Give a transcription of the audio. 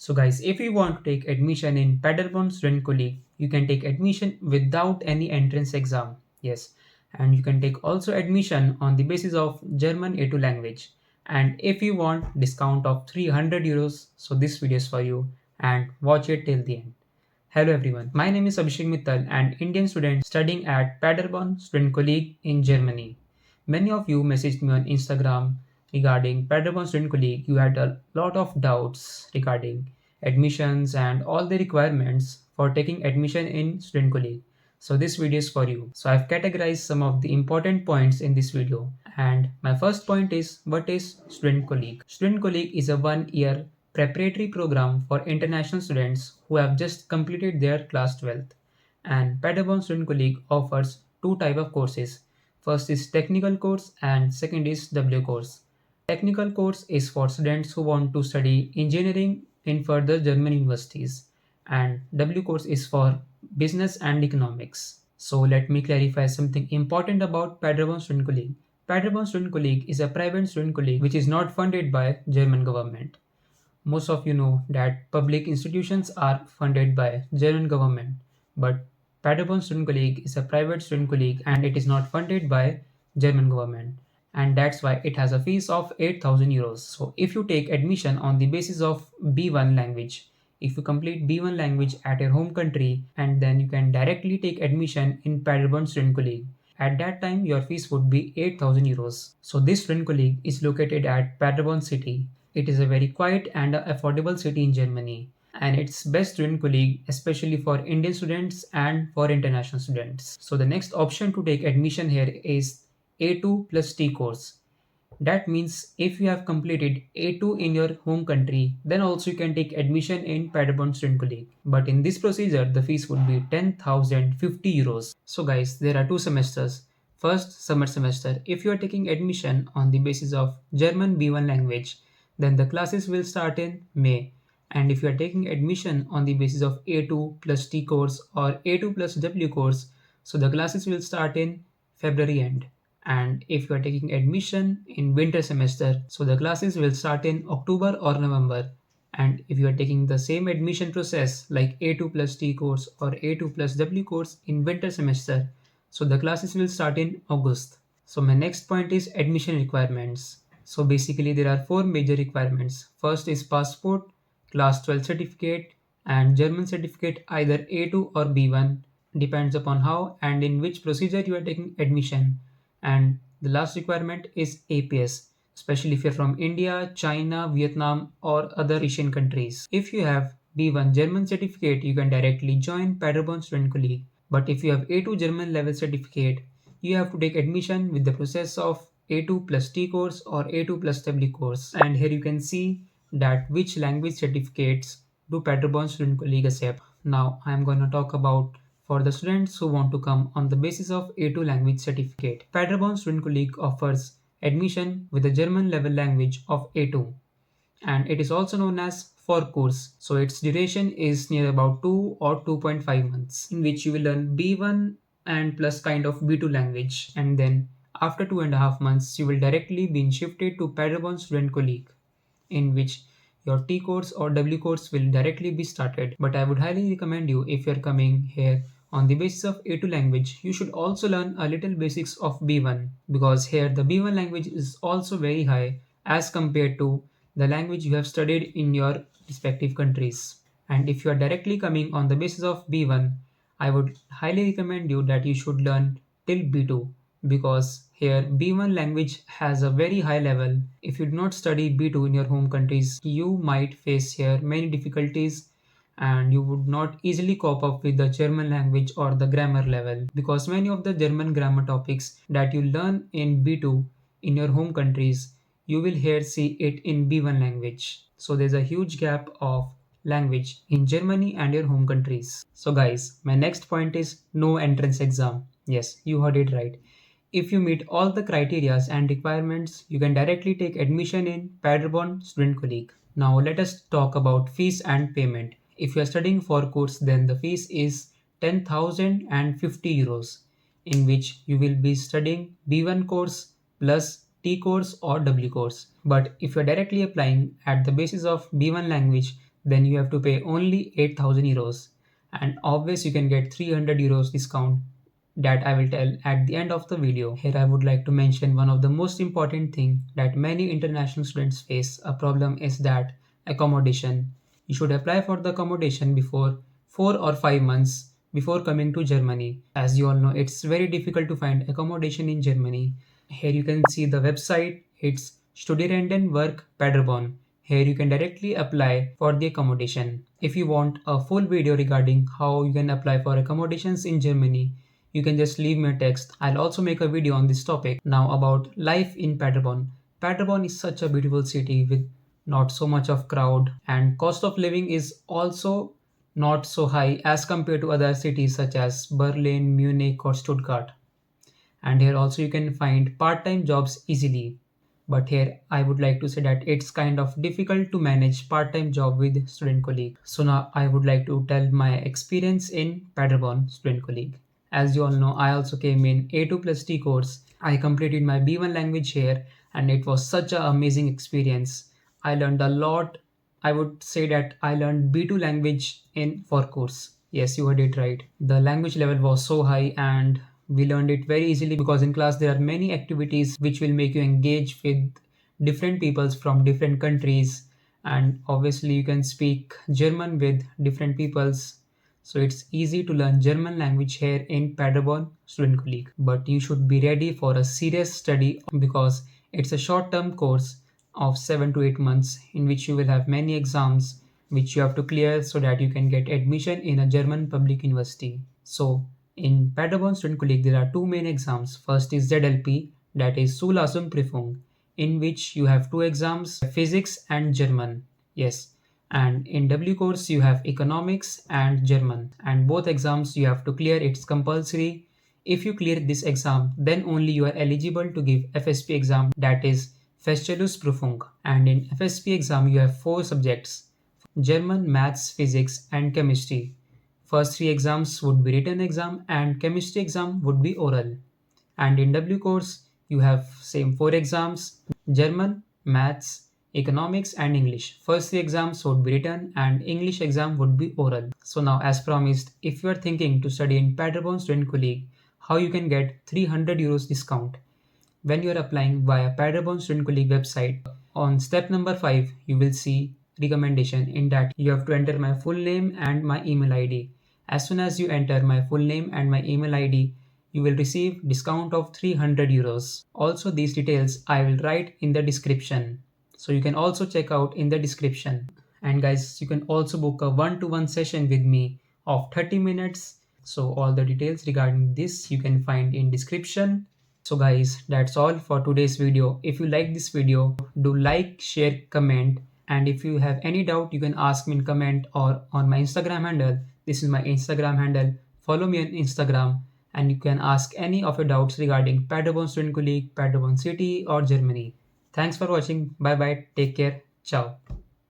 So guys, if you want to take admission in Paderborn Studienkolleg, you can take admission without any entrance exam. Yes. And you can take also admission on the basis of German A2 language. And if you want discount of 300 euros, so this video is for you and watch it till the end. Hello everyone, my name is Abhishek Mittal, an Indian student studying at Paderborn Studienkolleg in Germany. Many of you messaged me on Instagram regarding Paderborn Studienkolleg. You had a lot of doubts regarding admissions and all the requirements for taking admission in Studienkolleg. So this video is for you. So I've categorized some of the important points in this video. And my first point is, what is Studienkolleg? Studienkolleg is a 1 year preparatory program for international students who have just completed their class 12th. And Paderborn Studienkolleg offers two type of courses. First is technical course and second is W course. Technical course is for students who want to study engineering in further German universities, and W course is for business and economics. So let me clarify something important about Paderborn Studienkolleg. Paderborn Studienkolleg is a private student colleague which is not funded by German government. Most of you know that public institutions are funded by German government, but Paderborn Student Colleague is a private student colleague and it is not funded by German government. And that's why it has a fees of 8,000 euros. So if you take admission on the basis of B1 language, if you complete B1 language at your home country, and then you can directly take admission in Paderborn Student Colleague. At that time, your fees would be 8,000 euros. So this student colleague is located at Paderborn city. It is a very quiet and affordable city in Germany, and it's best student colleague especially for Indian students and for international students. So the next option to take admission here is A2 plus T course. That means if you have completed A2 in your home country, then also you can take admission in Paderborn Student Colleague. But in this procedure, the fees would be 10,050 euros. So guys, there are two semesters. First, summer semester. If you are taking admission on the basis of German B1 language, then the classes will start in May. And if you are taking admission on the basis of A2 plus T course or A2 plus W course, so the classes will start in February end. And if you are taking admission in winter semester, so the classes will start in October or November. And if you are taking the same admission process like A2 plus T course or A2 plus W course in winter semester, so the classes will start in August. So my next point is admission requirements. So basically there are four major requirements. First is passport, class 12 certificate and German certificate either A2 or B1, depends upon how and in which procedure you are taking admission. And the last requirement is APS, especially if you're from India, China, Vietnam or other Asian countries. If you have B1 German certificate, you can directly join Paderborn Student Colleague. But if you have A2 German level certificate, you have to take admission with the process of A2 plus T course or A2 plus W course. And here you can see that which language certificates do Paderborn Student Colleague accept. Now I am going to talk about for the students who want to come on the basis of A2 language certificate. Paderborn Student Colleague offers admission with a German level language of A2, and it is also known as Vorkurs. So its duration is near about 2 or 2.5 months, in which you will learn B1 and plus kind of B2 language, and then after 2.5 months you will directly be shifted to Paderborn Student Colleague, in which your T course or W course will directly be started. But I would highly recommend you, if you're coming here on the basis of A2 language, you should also learn a little basics of B1, because here the B1 language is also very high as compared to the language you have studied in your respective countries. And if you are directly coming on the basis of B1, I would highly recommend you that you should learn till B2, because here B1 language has a very high level. If you do not study B2 in your home countries, you might face here many difficulties and you would not easily cope up with the German language or the grammar level, because many of the German grammar topics that you learn in B2 in your home countries, you will here see it in B1 language. So there's a huge gap of language in Germany and your home countries. So guys, my next point is no entrance exam. Yes, you heard it right. If you meet all the criterias and requirements, you can directly take admission in Paderborn Student Colleague. Now let us talk about fees and payment. If you are studying for course, then the fees is 10,050 euros, in which you will be studying B1 course plus T course or W course. But if you are directly applying at the basis of B1 language, then you have to pay only 8,000 euros. And obviously you can get 300 euros discount that I will tell at the end of the video. Here I would like to mention one of the most important thing that many international students face a problem is that accommodation. You should apply for the accommodation before 4 or 5 months before coming to Germany. As you all know, it's very difficult to find accommodation in Germany. Here you can see the website. It's Studierendenwerk Paderborn. Here you can directly apply for the accommodation. If you want a full video regarding how you can apply for accommodations in Germany, you can just leave me a text. I'll also make a video on this topic. Now about life in Paderborn. Paderborn is such a beautiful city with not so much of crowd, and cost of living is also not so high as compared to other cities such as Berlin, Munich or Stuttgart. And here also you can find part-time jobs easily. But here I would like to say that it's kind of difficult to manage part-time job with student colleague. So now I would like to tell my experience in Paderborn student colleague. As you all know, I also came in A2 plus T course. I completed my B1 language here and it was such an amazing experience. I learned a lot. I would say that I learned B2 language in Vorkurs. Yes, you heard it right. The language level was so high and we learned it very easily because in class there are many activities which will make you engage with different peoples from different countries, and obviously you can speak German with different peoples. So it's easy to learn German language here in Paderborn Student Colleague. But you should be ready for a serious study because it's a short-term course of 7 to 8 months in which you will have many exams which you have to clear so that you can get admission in a German public university. So in Paderborn Student Colleague, there are two main exams. First is ZLP, that is Zulassungsprüfung, in which you have two exams, physics and German. Yes. And in W course, you have economics and German. And both exams you have to clear. It's compulsory. If you clear this exam, then only you are eligible to give FSP exam, that is Feststellungsprüfung. And in FSP exam, you have four subjects: German, maths, physics, and chemistry. First three exams would be written exam and chemistry exam would be oral. And in W course, you have same four exams: German, maths, economics and English. First three exams would be written and English exam would be oral. So now as promised, if you are thinking to study in Paderborn Student Colleague, how you can get 300 euros discount when you are applying via Paderborn Student Colleague website. On step number 5, you will see recommendation. In that you have to enter my full name and my email ID. As soon as you enter my full name and my email ID, you will receive discount of 300 euros. Also these details I will write in the description. So you can also check out in the description. And guys, you can also book a one-to-one session with me of 30 minutes. So all the details regarding this you can find in description. So guys, that's all for today's video. If you like this video, do like, share, comment. And if you have any doubt, you can ask me in comment or on my Instagram handle. This is my Instagram handle. Follow me on Instagram and you can ask any of your doubts regarding Paderborn Student Colleague, Paderborn City or Germany. Thanks for watching. Bye bye. Take care. Ciao.